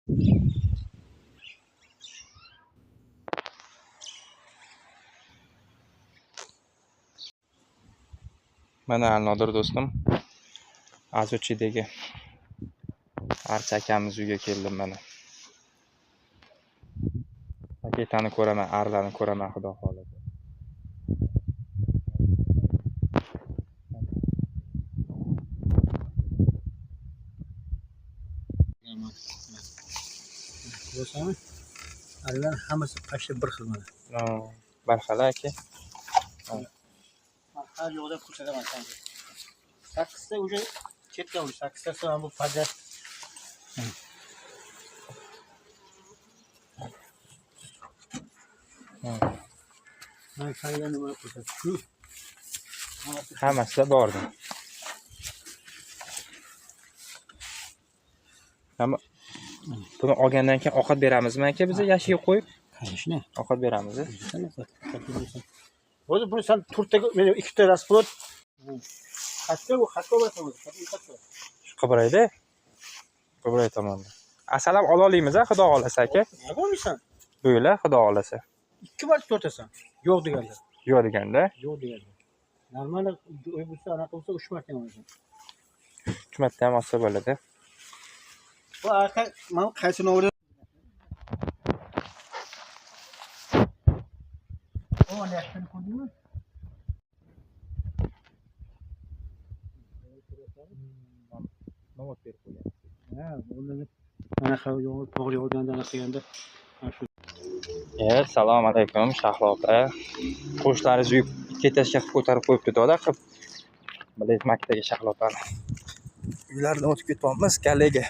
Mana Nodir do'stim, Azuchidagi Archa akamiz uyga keldim mana. Paketani ko'raman, arlarni ko'raman, xudo xolasa. Ko'rsam, arlar hammasi qashda bir xil mana. Barxala aka. Har yo'lda ko'rsataman senga. 8 ta уже chetga ur, 8 tasi ham bu fajar. Men senga nima ko'rsataman? Hammasida bordi. Hamma buni olgandan keyin ovqat beramizmi aka biza yashiga qo'yib? Qarashni. Ovqat beramiz. Bo'ldi, buni sen to'rttaga, men 2 ta rasplot. Xatga bu xatga bosamiz. Qibrayda. Qibray tomonda. Asal ham ola olamiz, xudo xolasa aka. Nima bo'lmisan? Bo'yla, xudo xolasa. 2 marta tortasan. Yo'q deganlar. Yo'q deganda. Yo'q deganlar. Normal o'y bo'lsa, anaqa bo'lsa 3 marta olasan. 3 marta ham olsa bo'ladi. Bu aka, men qaysini o'rda? O, yaxshini ko'rdingmi? Navot berib qo'ygan. Ha, o'rnini anaqa yo'q, to'g'ri yo'lganda anaqa qilganda. Assalomu alaykum Shahlo opa. Qo'shlaringiz uyib ketashga ko'tarib qo'yibdi-da qilib. Bilet maktaga Shahlo opani. Uylardan o'tib ketyapmiz, kallega.